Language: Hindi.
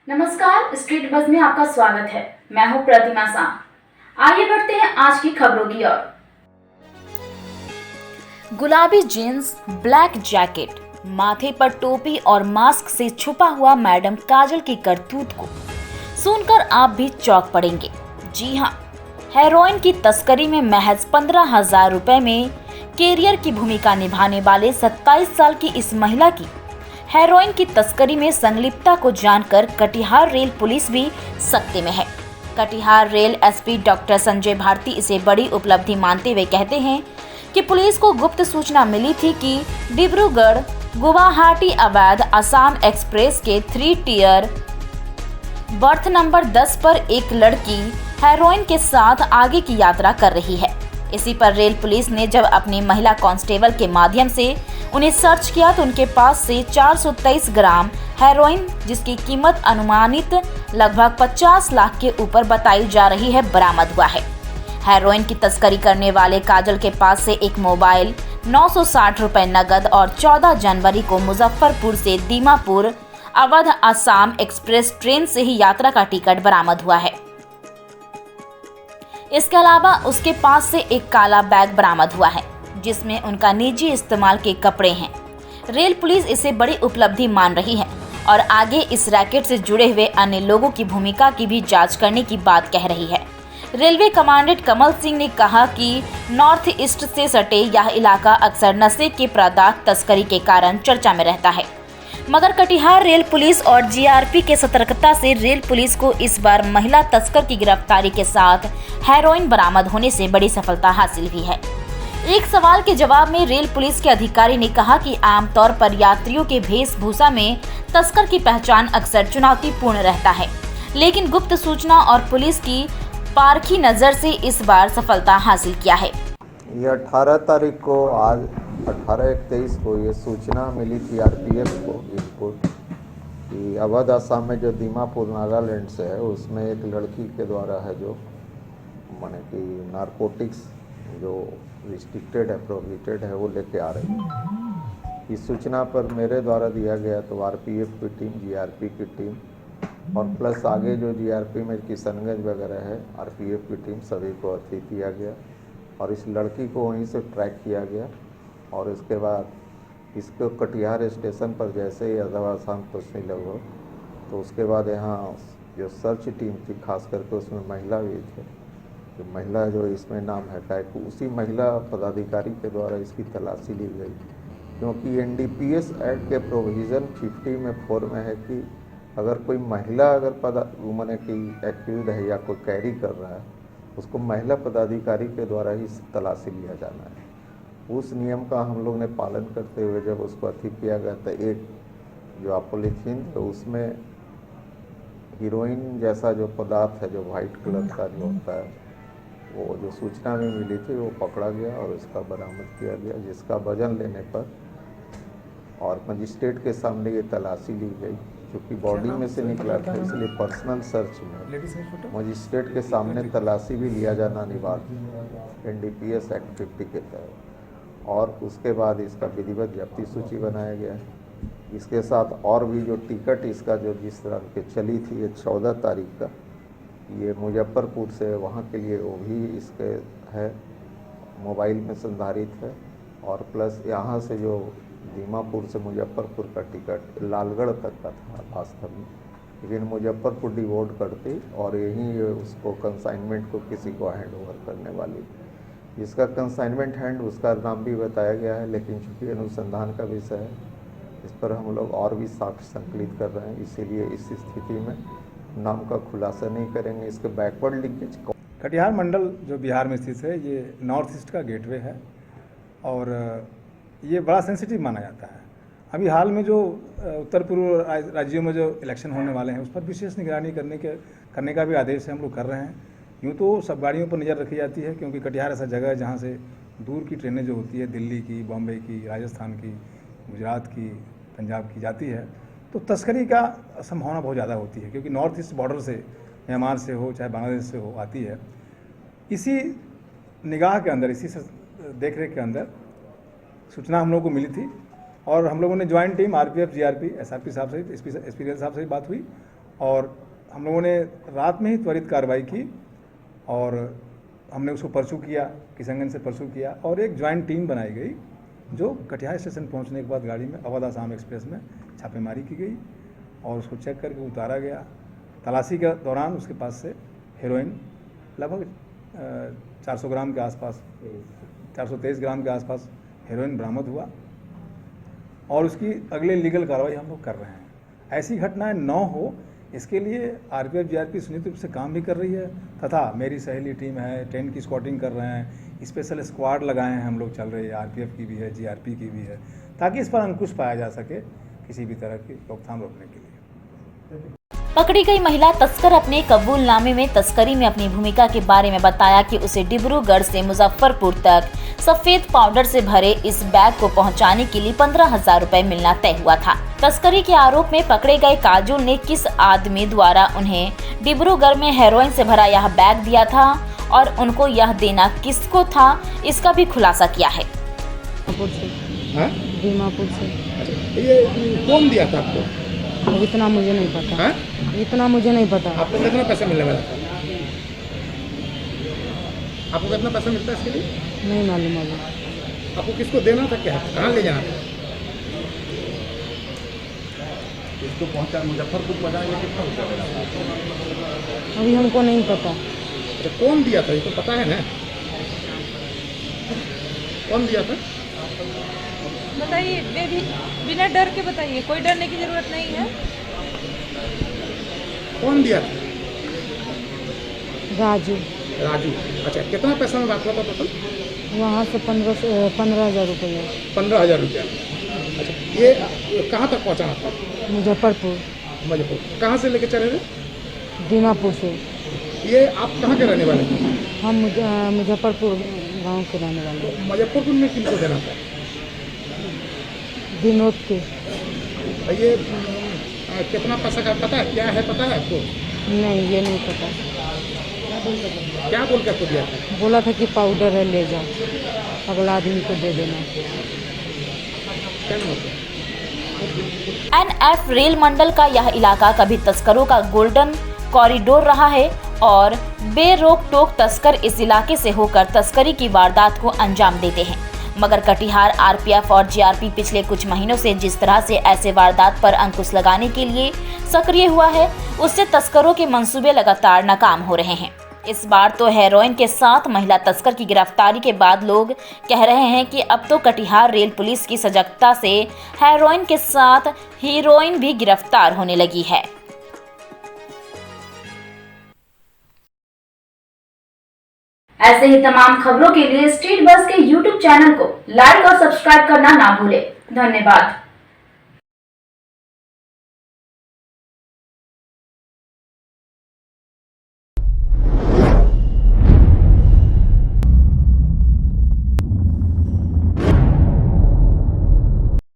नमस्कार, स्ट्रीट बज़ में आपका स्वागत है। मैं हूं प्रतिमा शाह। आइए बढ़ते हैं आज की खबरों की ओर। गुलाबी जीन्स, ब्लैक जैकेट, माथे पर टोपी और मास्क से छुपा हुआ मैडम काजल की करतूत को सुनकर आप भी चौंक पड़ेंगे। जी हाँ, हेरोइन की तस्करी में महज 15,000 रुपए में कैरियर की भूमिका निभाने वाले 27 साल की इस महिला की हेरोइन की तस्करी में संलिप्तता को जानकर कटिहार रेल पुलिस भी सकते में है। Katihar rail SP doctor Sanjay Bharti इसे बड़ी उपलब्धि मानते हुए कहते हैं कि पुलिस को गुप्त सूचना मिली थी कि डिब्रूगढ़ गुवाहाटी अवैध असम एक्सप्रेस के 3 टियर बर्थ नंबर 10 पर एक लड़की हेरोइन के साथ आगे की यात्रा कर रही है। इसी पर रेल पुलिस ने जब अपनी महिला कांस्टेबल के माध्यम से उन्हें सर्च किया तो उनके पास से 423 ग्राम हेरोइन, जिसकी कीमत अनुमानित लगभग 50 लाख के ऊपर बताई जा रही है, बरामद हुआ है। हेरोइन की तस्करी करने वाले काजल के पास से एक मोबाइल, 960 रुपए नगद और 14 जनवरी को मुजफ्फरपुर से दीमापुर अवध असम एक्सप्रेस ट्रेन से ही यात्रा का टिकट बरामद हुआ है। इसके अलावा उसके पास से एक काला बैग बरामद हुआ है, जिसमें उनका निजी इस्तेमाल के कपड़े हैं। रेल पुलिस इसे बड़ी उपलब्धि मान रही है और आगे इस रैकेट से जुड़े हुए अन्य लोगों की भूमिका की भी जांच करने की बात कह रही है। रेलवे कमांडेंट कमल सिंह ने कहा कि नॉर्थ ईस्ट से सटे यह इलाका अक्सर नशे के पदार्थ तस्करी के कारण चर्चा में रहता है, मगर कटिहार रेल पुलिस और जीआरपी के सतर्कता से रेल पुलिस को इस बार महिला तस्कर की गिरफ्तारी के साथ हेरोइन बरामद होने से बड़ी सफलता हासिल हुई है। एक सवाल के जवाब में रेल पुलिस के अधिकारी ने कहा कि आमतौर पर यात्रियों के वेशभूषा में तस्कर की पहचान अक्सर चुनौतीपूर्ण रहता है, लेकिन गुप्त सूचना और पुलिस की पारखी नजर से इस बार सफलता हासिल किया है। ये 18 तारीख को आज 18/1/23 को ये सूचना मिली थी आरपीएफ को इनपुट कि अवध असम में जो दीमापुर नागालैंड से है उसमें एक लड़की के द्वारा है जो माने कि नारकोटिक्स जो रिस्ट्रिक्टेड है, प्रोहिबिटेड है, वो लेके आ रही है। इस सूचना पर मेरे द्वारा दिया गया तो आरपीएफ की टीम, जीआरपी की टीम और प्लस आगे जो जीआरपी में किशनगंज वगैरह है आरपीएफ की टीम, सभी को अथी किया गया और इस लड़की को वहीं से ट्रैक किया गया और इसके बाद इसको कटिहार स्टेशन पर जैसे ही अदवा शाम पहुँचने लगो तो उसके बाद यहाँ जो सर्च टीम थी, खास करके उसमें महिला भी थे, जो महिला जो इसमें नाम हटाए तो उसी महिला पदाधिकारी के द्वारा इसकी तलाशी ली गई, क्योंकि एनडीपीएस एक्ट के प्रोविज़न 50 में 4 में है कि अगर कोई महिला अगर माने कि एक्यूज है या कोई कैरी कर रहा है उसको महिला पदाधिकारी के द्वारा ही तलाशी लिया जाना है। उस नियम का हम लोग ने पालन करते हुए जब उसको अथी किया गया तो एक जो पॉलीथीन तो उसमें हीरोइन जैसा जो पदार्थ है जो वाइट कलर का जो होता है वो जो सूचना में मिली थी वो पकड़ा गया और उसका बरामद किया गया, जिसका वजन लेने पर और मजिस्ट्रेट के सामने ये तलाशी ली गई, क्योंकि बॉडी में से निकला था इसलिए पर्सनल सर्च में मजिस्ट्रेट के सामने तलाशी भी लिया जाना अनिवार्य एनडीपीएस एक्ट 50 के तहत। और उसके बाद इसका विधिवत जब्ती सूची बनाया गया है। इसके साथ और भी जो टिकट इसका जो जिस तरह के चली थी ये 14 तारीख का, ये मुजफ्फरपुर से वहाँ के लिए वो भी इसके है, मोबाइल में संधारित है और प्लस यहाँ से जो दीमापुर से मुजफ्फरपुर का टिकट लालगढ़ तक का था वास्तव में, लेकिन मुजफ्फरपुर डिवोर्ट करती और यहीं उसको कंसाइनमेंट को किसी को हैंड ओवर करने वाली, जिसका कंसाइनमेंट हैंड उसका नाम भी बताया गया है, लेकिन चूँकि अनुसंधान का विषय है इस पर हम लोग और भी साक्ष्य संकलित कर रहे हैं, इसीलिए इस स्थिति में नाम का खुलासा नहीं करेंगे। इसके बैकवर्ड लिंकेज कटिहार मंडल जो बिहार में स्थित है ये नॉर्थ ईस्ट का गेटवे है और ये बड़ा सेंसिटिव माना जाता है। अभी हाल में जो उत्तर पूर्व राज्यों में जो इलेक्शन होने वाले हैं उस पर विशेष निगरानी करने का भी आदेश हम लोग कर रहे हैं। यूँ तो सब गाड़ियों पर नज़र रखी जाती है, क्योंकि कटिहार ऐसा जगह है जहाँ से दूर की ट्रेनें जो होती है दिल्ली की, बॉम्बे की, राजस्थान की, गुजरात की, पंजाब की जाती है, तो तस्करी का संभावना बहुत ज़्यादा होती है, क्योंकि नॉर्थ ईस्ट बॉर्डर से म्यांमार से हो चाहे बांग्लादेश से हो आती है। इसी निगाह के अंदर, इसी देख रेख के अंदर सूचना हम लोगों को मिली थी और हम लोगों ने joint team RPF, GRP, SRP साहब से, एसपी साहब से बात हुई और हम लोगों ने रात में ही त्वरित कार्रवाई की और हमने उसको परसू किया, किशनगंज से परसू किया और एक ज्वाइंट टीम बनाई गई जो कटिहार स्टेशन पहुंचने के बाद गाड़ी में अवध आसाम एक्सप्रेस में छापेमारी की गई और उसको चेक करके उतारा गया। तलाशी के दौरान उसके पास से हेरोइन लगभग 400 ग्राम के आसपास, 423 ग्राम के आसपास हेरोइन बरामद हुआ और उसकी अगले लीगल कार्रवाई हम लोग कर रहे हैं। ऐसी घटनाएं न हो इसके लिए आरपीएफ जीआरपी संयुक्त रूप से काम भी कर रही है तथा मेरी सहेली टीम है, टेंट की स्क्वाडिंग कर रहे हैं, स्पेशल स्क्वाड लगाए हैं हम लोग, चल रही है, आरपीएफ की भी है, जीआरपी की भी है, ताकि इस पर अंकुश पाया जा सके किसी भी तरह की रोकथाम रोकने के लिए। पकड़ी गई महिला तस्कर अपने कबूलनामे में तस्करी में अपनी भूमिका के बारे में बताया कि उसे डिब्रूगढ़ से मुजफ्फरपुर तक सफेद पाउडर से भरे इस बैग को पहुंचाने के लिए 15,000 रुपए मिलना तय हुआ था। तस्करी के आरोप में पकड़े गए काजुल ने किस आदमी द्वारा उन्हें डिब्रूगढ़ में हेरोइन से भरा यह बैग दिया था और उनको यह देना किसको था, इसका भी खुलासा किया है। दीमापुर से। ये कौन दिया था आपको? इतना मुझे नहीं पता। हाँ? इतना मुझे नहीं पता। आपको कितना पैसा मिलने वाला था? आपको कितना पैसा मिलता है इसके लिए? नहीं मालूम अभी। आपको किसको देना था, क्या कहाँ ले जाना था? इसको पहुँचा मुजफ्फरपुर पहुँचाने में कितना रुपया लगा? अभी हमको नहीं पता। अच्छा, कौन दिया था ये तो पता है ना? कौन दिया था? बताइए, बिना डर के बताइए, कोई डरने की जरूरत नहीं है। कौन दिया था? राजू। राजू। अच्छा, कितना पैसा में बात हुआ था टोटल? वहाँ से 15,000 रुपये। 15,000 रुपया। अच्छा, ये कहाँ तक पहुँचाना था? मुजफ्फरपुर। मुजफ्फरपुर। कहाँ से लेके चले थे? दीमापुर से। ये आप कहाँ के रहने वाले हैं? हम मुजफ्फरपुर गांव के रहने वाले हैं। मुजफ्फरपुर में किनको देना था? विनोद के। ये कितना पैसा का पता है, क्या है पता है आपको? नहीं, ये नहीं पता। क्या बोल के आपको दिया था? बोला था कि पाउडर है, ले जाओ, अगला आदमी को दे देना। NF रेल मंडल का यह इलाका कभी तस्करों का गोल्डन कॉरिडोर रहा है और बेरोक टोक तस्कर इस इलाके से होकर तस्करी की वारदात को अंजाम देते हैं। मगर कटिहार आरपीएफ और जीआरपी पिछले कुछ महीनों से जिस तरह से ऐसे वारदात पर अंकुश लगाने के लिए सक्रिय हुआ है, उससे तस्करों के मंसूबे लगातार नाकाम हो रहे हैं। इस बार तो हेरोइन के साथ महिला तस्कर की गिरफ्तारी के बाद लोग कह रहे हैं कि अब तो कटिहार रेल पुलिस की सजगता से हेरोइन के साथ हीरोइन भी गिरफ्तार होने लगी है। ऐसे ही तमाम खबरों के लिए स्टेट बस के YouTube चैनल को लाइक और सब्सक्राइब करना ना भूलें। धन्यवाद।